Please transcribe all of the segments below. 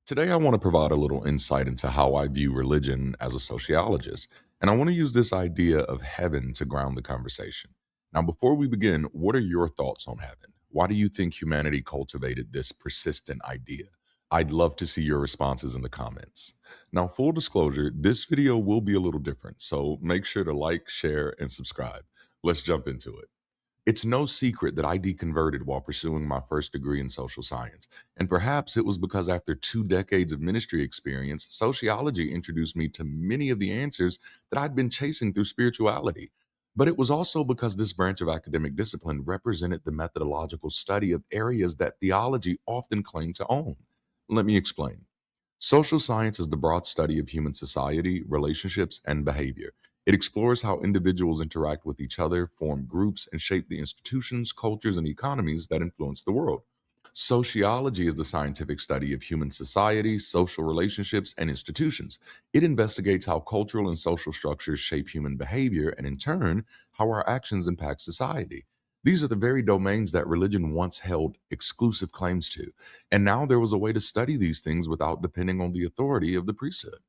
Today, I want to provide a little insight into how I view religion as a sociologist, and I want to use this idea of heaven to ground the conversation. Now, before we begin, what are your thoughts on heaven? Why do you think humanity cultivated this persistent idea? I'd love to see your responses in the comments. Now, full disclosure, this video will be a little different, so make sure to like, share, and subscribe. Let's jump into it. It's no secret that I deconverted while pursuing my first degree in social science. And perhaps it was because after 2 decades of ministry experience, sociology introduced me to many of the answers that I'd been chasing through spirituality. But it was also because this branch of academic discipline represented the methodological study of areas that theology often claimed to own. Let me explain. Social science is the broad study of human society, relationships, and behavior. It explores how individuals interact with each other, form groups, and shape the institutions, cultures, and economies that influence the world. Sociology is the scientific study of human society, social relationships, and institutions. It investigates how cultural and social structures shape human behavior and, in turn, how our actions impact society. These are the very domains that religion once held exclusive claims to, and now there was a way to study these things without depending on the authority of the priesthood.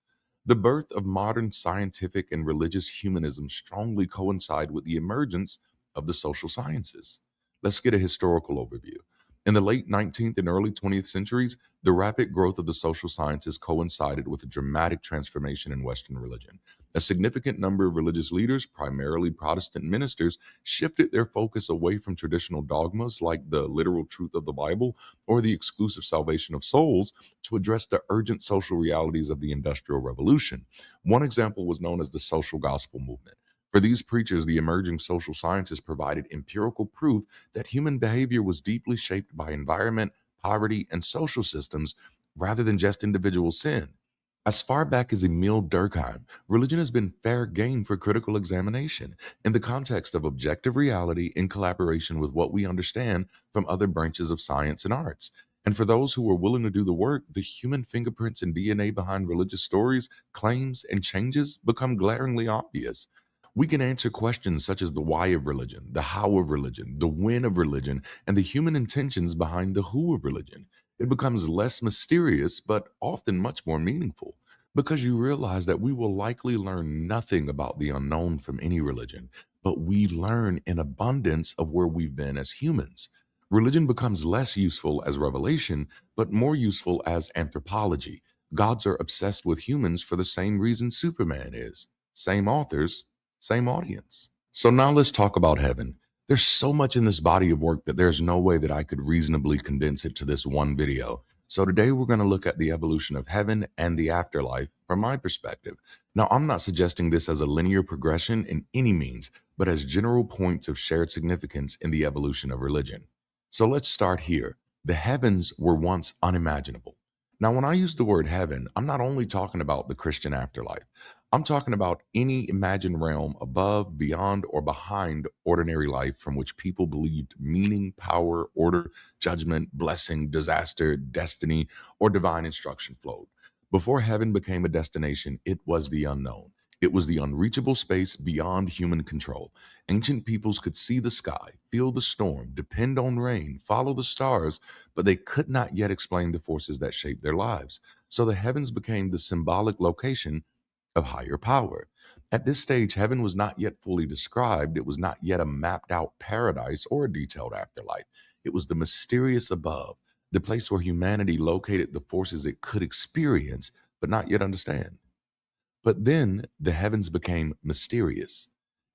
The birth of modern scientific and religious humanism strongly coincide with the emergence of the social sciences. Let's get a historical overview. In the late 19th and early 20th centuries, the rapid growth of the social sciences coincided with a dramatic transformation in Western religion. A significant number of religious leaders, primarily Protestant ministers, shifted their focus away from traditional dogmas like the literal truth of the Bible or the exclusive salvation of souls to address the urgent social realities of the Industrial Revolution. One example was known as the social gospel movement. For these preachers, the emerging social sciences provided empirical proof that human behavior was deeply shaped by environment, poverty, and social systems rather than just individual sin. As far back as Emile Durkheim, religion has been fair game for critical examination in the context of objective reality in collaboration with what we understand from other branches of science and arts. And for those who are willing to do the work, the human fingerprints and DNA behind religious stories, claims, and changes become glaringly obvious. We can answer questions such as the why of religion, the how of religion, the when of religion, and the human intentions behind the who of religion. It becomes less mysterious, but often much more meaningful, because you realize that we will likely learn nothing about the unknown from any religion, but we learn in abundance of where we've been as humans. Religion becomes less useful as revelation, but more useful as anthropology. Gods are obsessed with humans for the same reason Superman is. Same authors, same audience. So now let's talk about heaven. There's so much in this body of work that there's no way that I could reasonably condense it to this one video. So today we're going to look at the evolution of heaven and the afterlife from my perspective. Now, I'm not suggesting this as a linear progression in any means, but as general points of shared significance in the evolution of religion. So let's start here. The heavens were once unimaginable. Now, when I use the word heaven, I'm not only talking about the Christian afterlife. I'm talking about any imagined realm above, beyond, or behind ordinary life from which people believed meaning, power, order, judgment, blessing, disaster, destiny, or divine instruction flowed. Before heaven became a destination, it was the unknown. It was the unreachable space beyond human control. Ancient peoples could see the sky, feel the storm, depend on rain, follow the stars, but they could not yet explain the forces that shaped their lives. So the heavens became the symbolic location of higher power. At this stage, heaven was not yet fully described. It was not yet a mapped out paradise or a detailed afterlife. It was the mysterious above, the place where humanity located the forces it could experience, but not yet understand. But then the heavens became mysterious.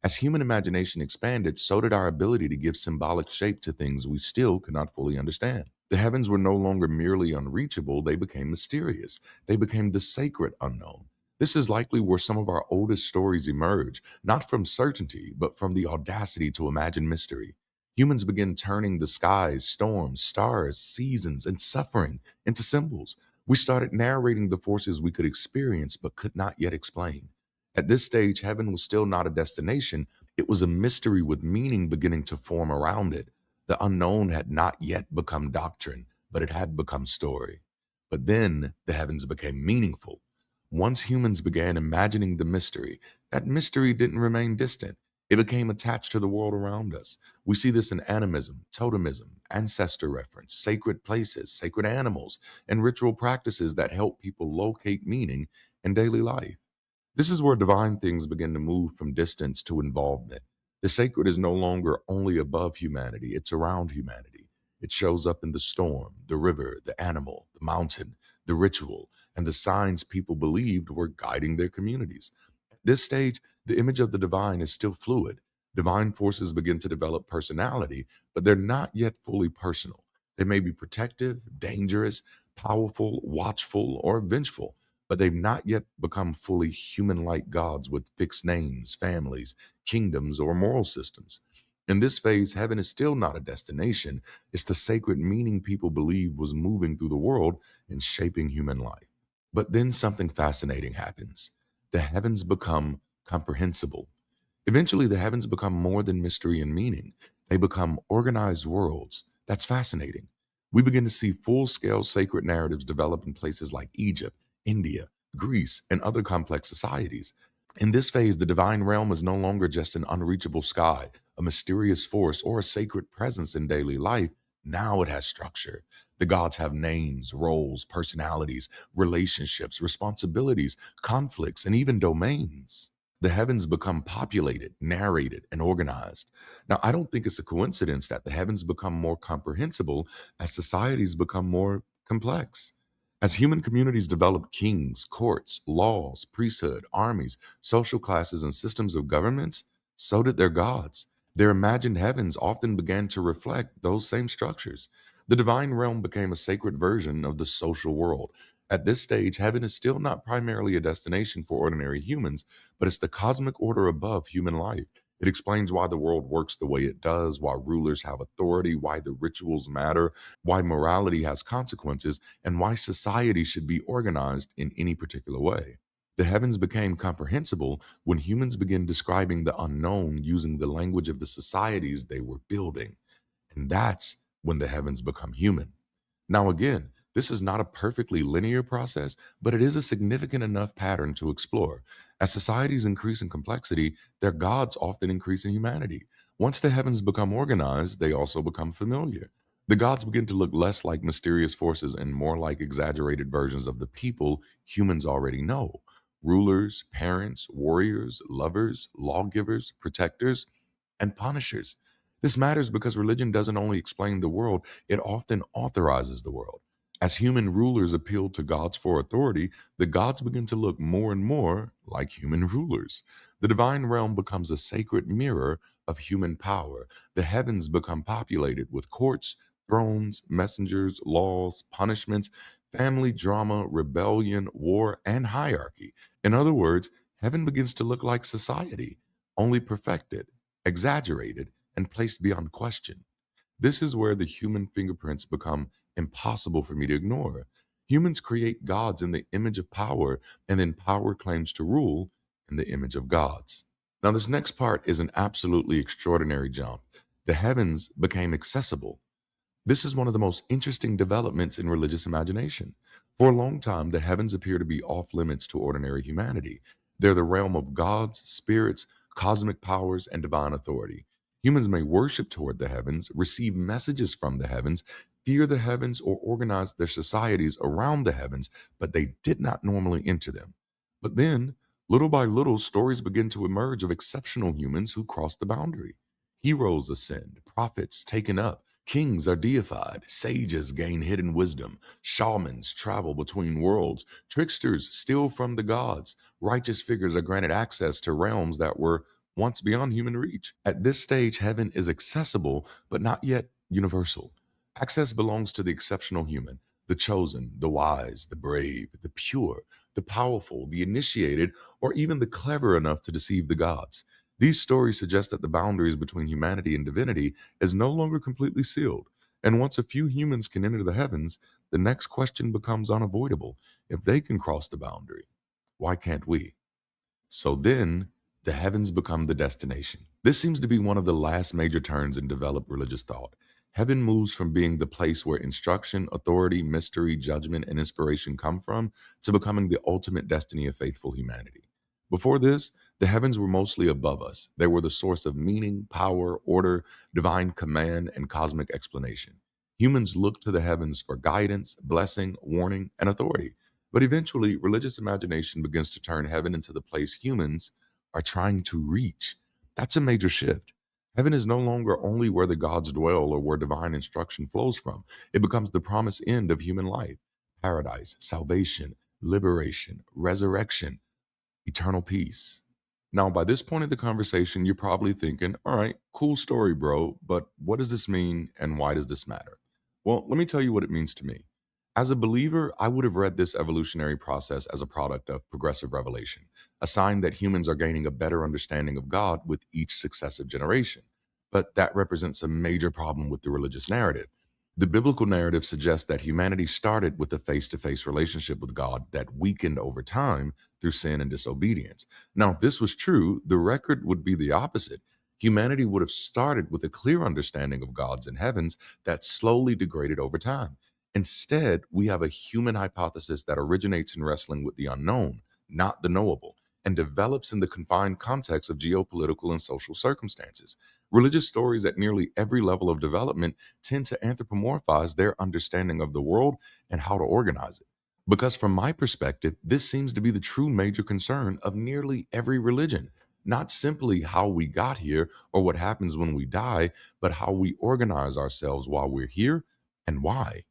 As human imagination expanded, so did our ability to give symbolic shape to things we still could not fully understand. The heavens were no longer merely unreachable, they became mysterious. They became the sacred unknown. This is likely where some of our oldest stories emerge, not from certainty, but from the audacity to imagine mystery. Humans began turning the skies, storms, stars, seasons, and suffering into symbols. We started narrating the forces we could experience but could not yet explain. At this stage, heaven was still not a destination, it was a mystery with meaning beginning to form around it. The unknown had not yet become doctrine, but it had become story. But then the heavens became meaningful. Once humans began imagining the mystery, that mystery didn't remain distant. It became attached to the world around us. We see this in animism, totemism, ancestor reference, sacred places, sacred animals, and ritual practices that help people locate meaning in daily life. This is where divine things begin to move from distance to involvement. The sacred is no longer only above humanity, it's around humanity. It shows up in the storm, the river, the animal, the mountain, the ritual, and the signs people believed were guiding their communities. At this stage, the image of the divine is still fluid. Divine forces begin to develop personality, but they're not yet fully personal. They may be protective, dangerous, powerful, watchful, or vengeful, but they've not yet become fully human like gods with fixed names, families, kingdoms, or moral systems. In this phase, heaven is still not a destination, it's the sacred meaning people believe was moving through the world and shaping human life. But then something fascinating happens. The heavens become comprehensible. Eventually, the heavens become more than mystery and meaning. They become organized worlds. That's fascinating. We begin to see full scale sacred narratives develop in places like Egypt, India, Greece, and other complex societies. In this phase, the divine realm is no longer just an unreachable sky, a mysterious force, or a sacred presence in daily life. Now it has structure. The gods have names, roles, personalities, relationships, responsibilities, conflicts, and even domains. The heavens become populated, narrated, and organized. Now, I don't think it's a coincidence that the heavens become more comprehensible as societies become more complex. As human communities develop kings, courts, laws, priesthood, armies, social classes, and systems of governments, so did their gods. Their imagined heavens often began to reflect those same structures. The divine realm became a sacred version of the social world. At this stage, heaven is still not primarily a destination for ordinary humans, but it's the cosmic order above human life. It explains why the world works the way it does, why rulers have authority, why the rituals matter, why morality has consequences, and why society should be organized in any particular way. The heavens became comprehensible when humans began describing the unknown using the language of the societies they were building. And that's when the heavens become human. Now, again, this is not a perfectly linear process, but it is a significant enough pattern to explore. As societies increase in complexity, their gods often increase in humanity. Once the heavens become organized, they also become familiar. The gods begin to look less like mysterious forces and more like exaggerated versions of the people humans already know: rulers, parents, warriors, lovers, lawgivers, protectors, and punishers. This matters because religion doesn't only explain the world, it often authorizes the world. As human rulers appeal to gods for authority, the gods begin to look more and more like human rulers. The divine realm becomes a sacred mirror of human power. The heavens become populated with courts, thrones, messengers, laws, punishments, family drama, rebellion, war, and hierarchy. In other words, heaven begins to look like society, only perfected, exaggerated, and placed beyond question. This is where the human fingerprints become impossible for me to ignore. Humans create gods in the image of power, and then power claims to rule in the image of gods. Now, this next part is an absolutely extraordinary jump. The heavens became accessible. This is one of the most interesting developments in religious imagination. For a long time, the heavens appear to be off limits to ordinary humanity. They're the realm of gods, spirits, cosmic powers, and divine authority. Humans may worship toward the heavens, receive messages from the heavens, fear the heavens, or organize their societies around the heavens, but they did not normally enter them. But then, little by little, stories begin to emerge of exceptional humans who cross the boundary. Heroes ascend, prophets taken up, kings are deified, sages gain hidden wisdom, shamans travel between worlds, tricksters steal from the gods, righteous figures are granted access to realms that were once beyond human reach. At this stage, heaven is accessible, but not yet universal. Access belongs to the exceptional human, the chosen, the wise, the brave, the pure, the powerful, the initiated, or even the clever enough to deceive the gods. These stories suggest that the boundaries between humanity and divinity is no longer completely sealed. And once a few humans can enter the heavens, the next question becomes unavoidable. If they can cross the boundary, why can't we? So then, the heavens become the destination. This seems to be one of the last major turns in developed religious thought. Heaven moves from being the place where instruction, authority, mystery, judgment, and inspiration come from to becoming the ultimate destiny of faithful humanity. Before this, The heavens were mostly above us. They were the source of meaning, power, order, divine command, and cosmic explanation. Humans looked to the heavens for guidance, blessing, warning, and authority. But eventually, religious imagination begins to turn heaven into the place humans are trying to reach. That's a major shift. Heaven is no longer only where the gods dwell or where divine instruction flows from. It becomes the promised end of human life: paradise, salvation, liberation, resurrection, eternal peace. Now, by this point of the conversation, you're probably thinking, all right, cool story, bro, but what does this mean and why does this matter? Well, let me tell you what it means to me. As a believer, I would have read this evolutionary process as a product of progressive revelation, a sign that humans are gaining a better understanding of God with each successive generation. But that represents a major problem with the religious narrative. The biblical narrative suggests that humanity started with a face to face relationship with God that weakened over time through sin and disobedience. Now, if this was true, the record would be the opposite. Humanity would have started with a clear understanding of gods and heavens that slowly degraded over time. Instead, we have a human hypothesis that originates in wrestling with the unknown, not the knowable, and develops in the confined context of geopolitical and social circumstances. Religious stories at nearly every level of development tend to anthropomorphize their understanding of the world and how to organize it. Because from my perspective, this seems to be the true major concern of nearly every religion. Not simply how we got here or what happens when we die, but how we organize ourselves while we're here and why.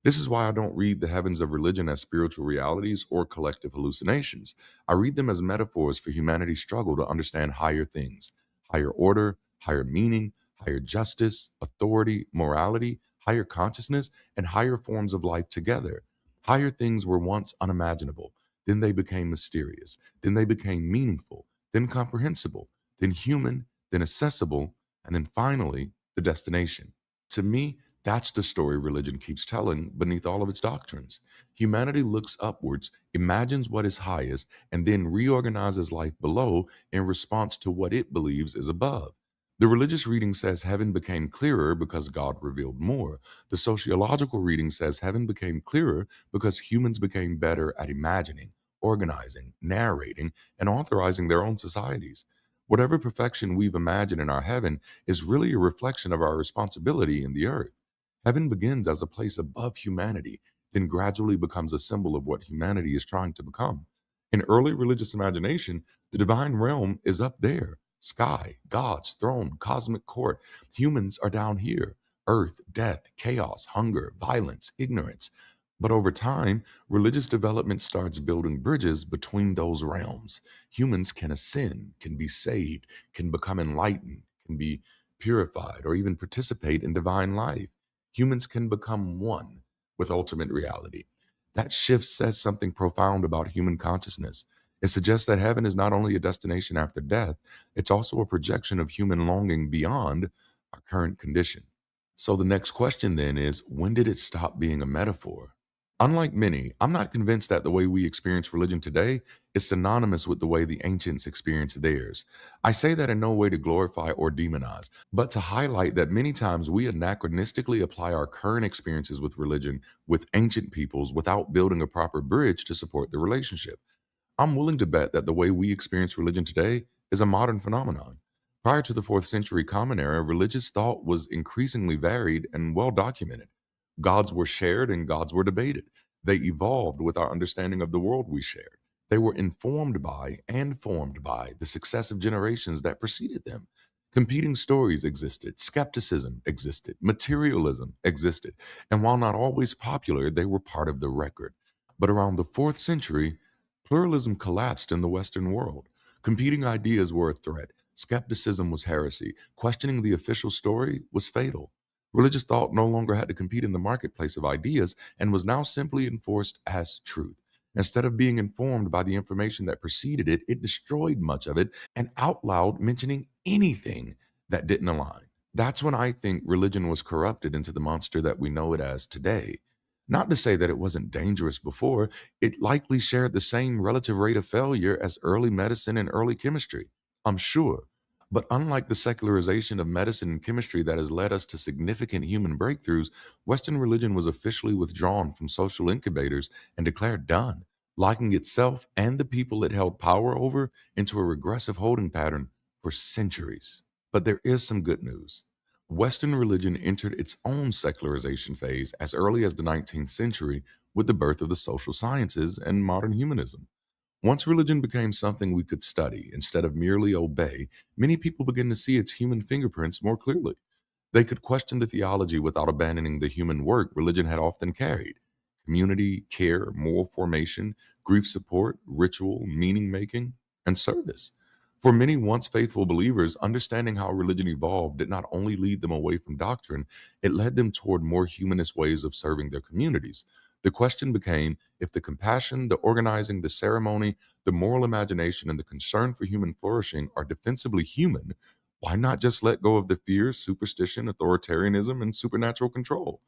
This is why I don't read the heavens of religion as spiritual realities or collective hallucinations. I read them as metaphors for humanity's struggle to understand higher things: higher order, higher meaning, higher justice, authority, morality, higher consciousness, and higher forms of life together. Higher things were once unimaginable, then they became mysterious, then they became meaningful, then comprehensible, then human, then accessible, and then finally, the destination. To me, that's the story religion keeps telling beneath all of its doctrines. Humanity looks upwards, imagines what is highest, and then reorganizes life below in response to what it believes is above. The religious reading says heaven became clearer because God revealed more. The sociological reading says heaven became clearer because humans became better at imagining, organizing, narrating, and authorizing their own societies. Whatever perfection we've imagined in our heaven is really a reflection of our responsibility in the earth. Heaven begins as a place above humanity, then gradually becomes a symbol of what humanity is trying to become. In early religious imagination, the divine realm is up there: sky, God's throne, cosmic court. Humans are down here: earth, death, chaos, hunger, violence, ignorance. But over time, religious development starts building bridges between those realms. Humans can ascend, can be saved, can become enlightened, can be purified, or even participate in divine life. Humans can become one with ultimate reality. That shift says something profound about human consciousness. It suggests that heaven is not only a destination after death, it's also a projection of human longing beyond our current condition. So the next question then is, when did it stop being a metaphor? Unlike many, I'm not convinced that the way we experience religion today is synonymous with the way the ancients experienced theirs. I say that in no way to glorify or demonize, but to highlight that many times we anachronistically apply our current experiences with religion with ancient peoples without building a proper bridge to support the relationship. I'm willing to bet that the way we experience religion today is a modern phenomenon. Prior to the 4th century Common Era, religious thought was increasingly varied and well documented. Gods were shared and gods were debated. They evolved with our understanding of the world we shared. They were informed by and formed by the successive generations that preceded them. Competing stories existed, skepticism existed, materialism existed, and while not always popular, they were part of the record. But around the 4th century, pluralism collapsed in the Western world. Competing ideas were a threat. Skepticism was heresy. Questioning the official story was fatal. Religious thought no longer had to compete in the marketplace of ideas and was now simply enforced as truth. Instead of being informed by the information that preceded it, it destroyed much of it and outlawed mentioning anything that didn't align. That's when I think religion was corrupted into the monster that we know it as today. Not to say that it wasn't dangerous before, it likely shared the same relative rate of failure as early medicine and early chemistry, I'm sure. But unlike the secularization of medicine and chemistry that has led us to significant human breakthroughs, Western religion was officially withdrawn from social incubators and declared done. locking itself and the people it held power over into a regressive holding pattern for centuries. But there is some good news. Western religion entered its own secularization phase as early as the 19th century with the birth of the social sciences and modern humanism. Once religion became something we could study instead of merely obey, many people began to see its human fingerprints more clearly. They could question the theology without abandoning the human work religion had often carried: community, care, moral formation, grief support, ritual, meaning making, and service. For many once faithful believers, understanding how religion evolved did not only lead them away from doctrine, it led them toward more humanist ways of serving their communities. The question became, if the compassion, the organizing, the ceremony, the moral imagination, and the concern for human flourishing are defensibly human, why not just let go of the fear, superstition, authoritarianism, and supernatural control?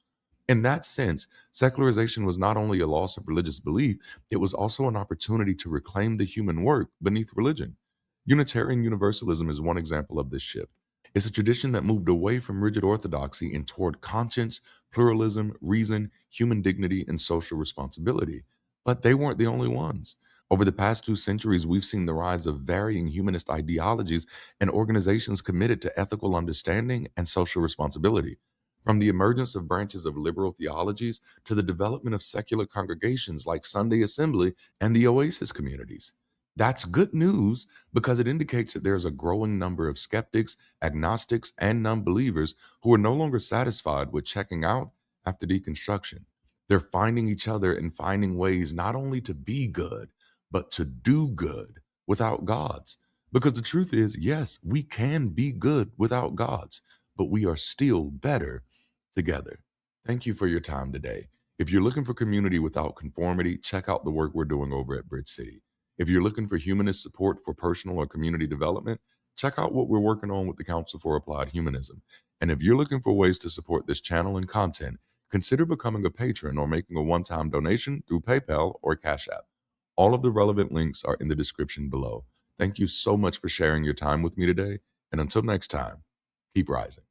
In that sense, secularization was not only a loss of religious belief, it was also an opportunity to reclaim the human work beneath religion. Unitarian Universalism is one example of this shift. It's a tradition that moved away from rigid orthodoxy and toward conscience, pluralism, reason, human dignity, and social responsibility. But they weren't the only ones. Over the past 2 centuries, we've seen the rise of varying humanist ideologies and organizations committed to ethical understanding and social responsibility. From the emergence of branches of liberal theologies to the development of secular congregations like Sunday Assembly and the Oasis communities. That's good news because it indicates that there's a growing number of skeptics, agnostics, and non believers who are no longer satisfied with checking out after deconstruction. They're finding each other and finding ways not only to be good, but to do good without gods. Because the truth is, yes, we can be good without gods, but we are still better together. Thank you for your time today. If you're looking for community without conformity, check out the work we're doing over at Bridge City. If you're looking for humanist support for personal or community development, check out what we're working on with the Council for Applied Humanism. And if you're looking for ways to support this channel and content, consider becoming a patron or making a one-time donation through PayPal or Cash App. All of the relevant links are in the description below. Thank you so much for sharing your time with me today. And until next time, keep rising.